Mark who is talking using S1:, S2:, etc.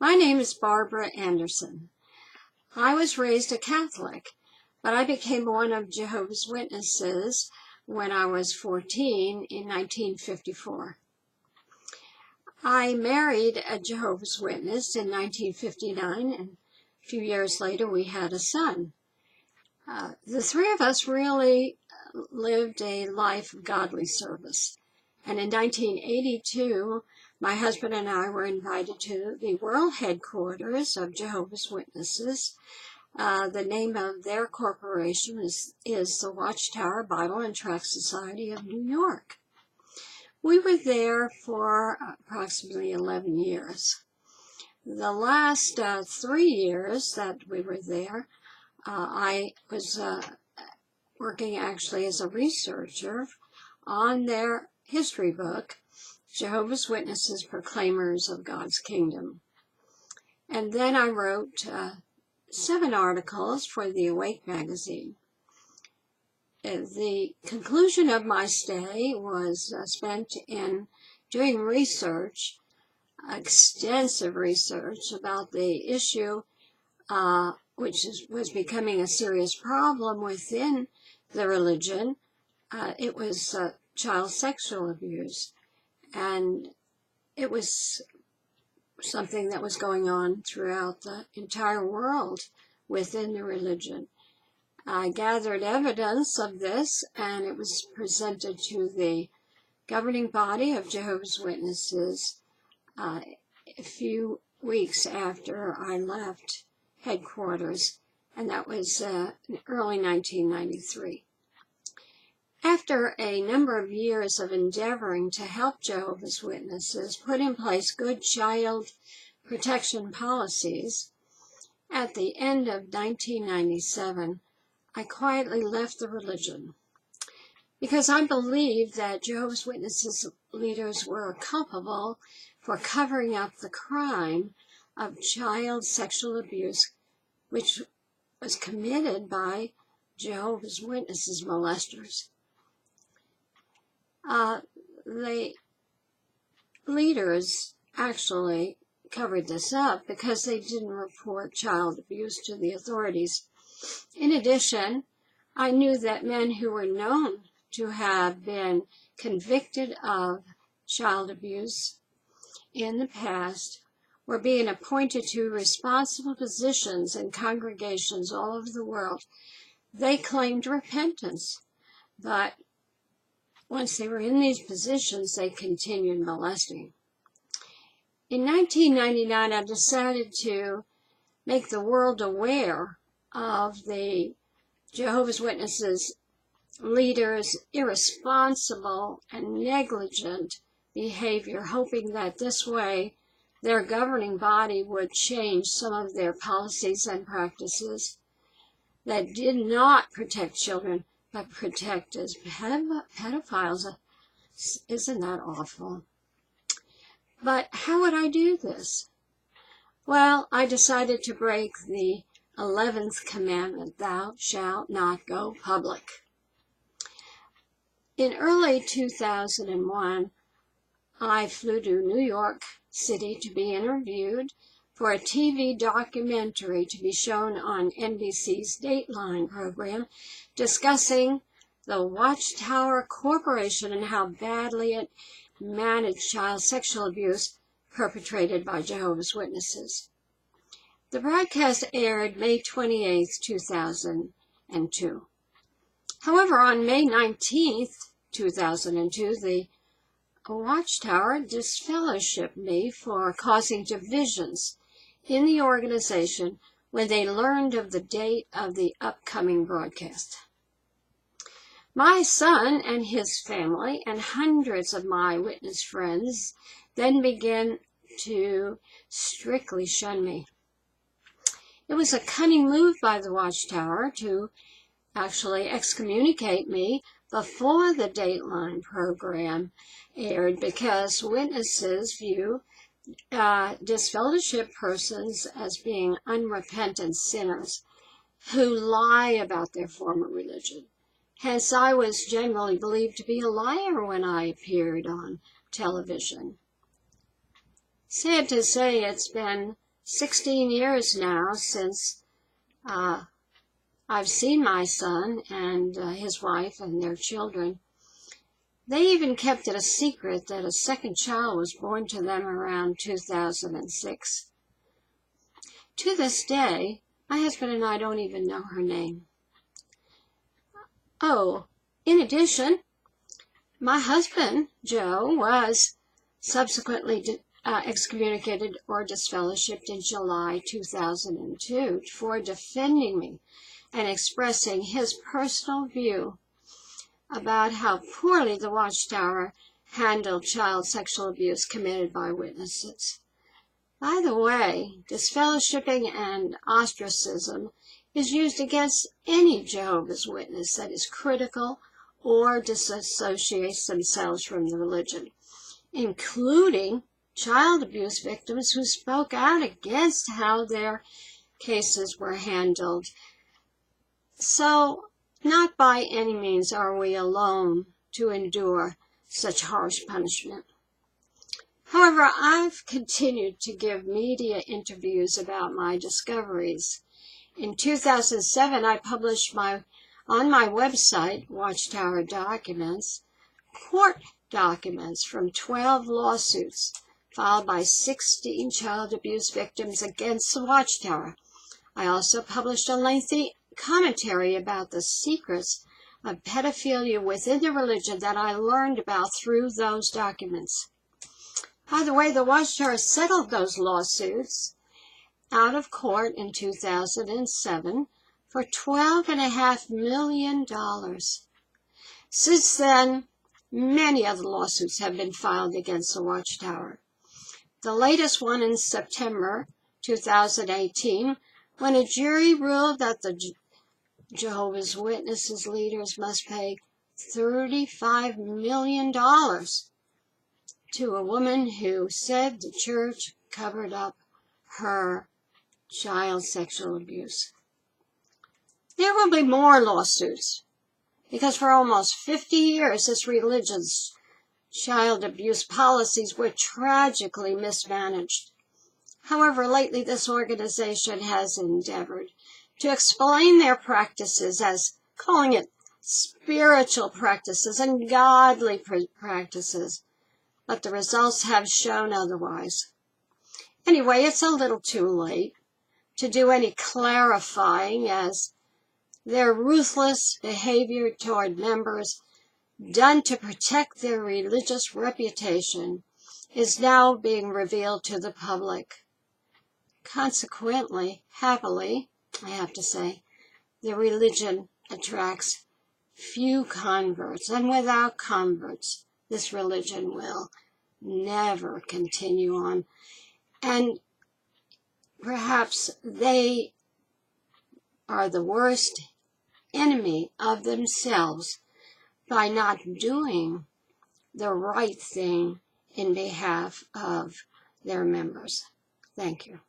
S1: My name is Barbara Anderson. I was raised a Catholic, but I became one of Jehovah's Witnesses when I was 14 in 1954. I married a Jehovah's Witness in 1959, and a few years later we had a son. The three of us really lived a life of godly service. And in 1982, my husband and I were invited to the world headquarters of Jehovah's Witnesses. The name of their corporation is the Watchtower Bible and Tract Society of New York. We were there for approximately 11 years. The last 3 years that we were there, I was working actually as a researcher on their history book, Jehovah's Witnesses, Proclaimers of God's Kingdom. And then I wrote 7 articles for the Awake magazine. The conclusion of my stay was spent in doing research, extensive research about the issue, which was becoming a serious problem within the religion. It was child sexual abuse, and it was something that was going on throughout the entire world within the religion. I gathered evidence of this, and it was presented to the governing body of Jehovah's Witnesses a few weeks after I left headquarters, and that was in early 1993. After a number of years of endeavoring to help Jehovah's Witnesses put in place good child protection policies, at the end of 1997, I quietly left the religion because I believed that Jehovah's Witnesses leaders were culpable for covering up the crime of child sexual abuse, which was committed by Jehovah's Witnesses molesters. The leaders actually covered this up because they didn't report child abuse to the authorities. In addition, I knew that men who were known to have been convicted of child abuse in the past were being appointed to responsible positions in congregations all over the world. They claimed repentance, but once they were in these positions, they continued molesting. In 1999, I decided to make the world aware of the Jehovah's Witnesses leaders' irresponsible and negligent behavior, hoping that this way their governing body would change some of their policies and practices that did not protect children, but protect as pedophiles. Isn't that awful? But how would I do this? Well, I decided to break the 11th commandment, thou shalt not go public. In early 2001, I flew to New York City to be interviewed for a TV documentary to be shown on NBC's Dateline program discussing the Watchtower Corporation and how badly it managed child sexual abuse perpetrated by Jehovah's Witnesses. The broadcast aired May 28, 2002. However, on May 19, 2002, the Watchtower disfellowshipped me for causing divisions in the organization when they learned of the date of the upcoming broadcast. My son and his family and hundreds of my witness friends then began to strictly shun me. It was a cunning move by the Watchtower to actually excommunicate me before the Dateline program aired, because witnesses view disfellowship persons as being unrepentant sinners who lie about their former religion. Hence, I was generally believed to be a liar when I appeared on television. Sad to say, it's been 16 years now since I've seen my son and his wife and their children. They even kept it a secret that a second child was born to them around 2006. To this day, my husband and I don't even know her name. Oh, in addition, my husband, Joe, was subsequently excommunicated or disfellowshipped in July 2002 for defending me and expressing his personal view about how poorly the Watchtower handled child sexual abuse committed by witnesses. By the way, disfellowshipping and ostracism is used against any Jehovah's Witness that is critical or disassociates themselves from the religion, including child abuse victims who spoke out against how their cases were handled. So, not by any means are we alone to endure such harsh punishment. However, I've continued to give media interviews about my discoveries. In 2007, I published on my website, Watchtower Documents, court documents from 12 lawsuits filed by 16 child abuse victims against the Watchtower. I also published a lengthy commentary about the secrets of pedophilia within the religion that I learned about through those documents. By the way, the Watchtower settled those lawsuits out of court in 2007 for $12.5 million. Since then, many other lawsuits have been filed against the Watchtower. The latest one in September 2018, when a jury ruled that the Jehovah's Witnesses leaders must pay $35 million to a woman who said the church covered up her child sexual abuse. There will be more lawsuits, because for almost 50 years this religion's child abuse policies were tragically mismanaged. However, lately this organization has endeavored to explain their practices as calling it spiritual practices and godly practices, but the results have shown otherwise. Anyway, it's a little too late to do any clarifying, as their ruthless behavior toward members done to protect their religious reputation is now being revealed to the public. Consequently, happily, I have to say, the religion attracts few converts, and without converts, this religion will never continue on. And perhaps they are the worst enemy of themselves by not doing the right thing in behalf of their members. Thank you.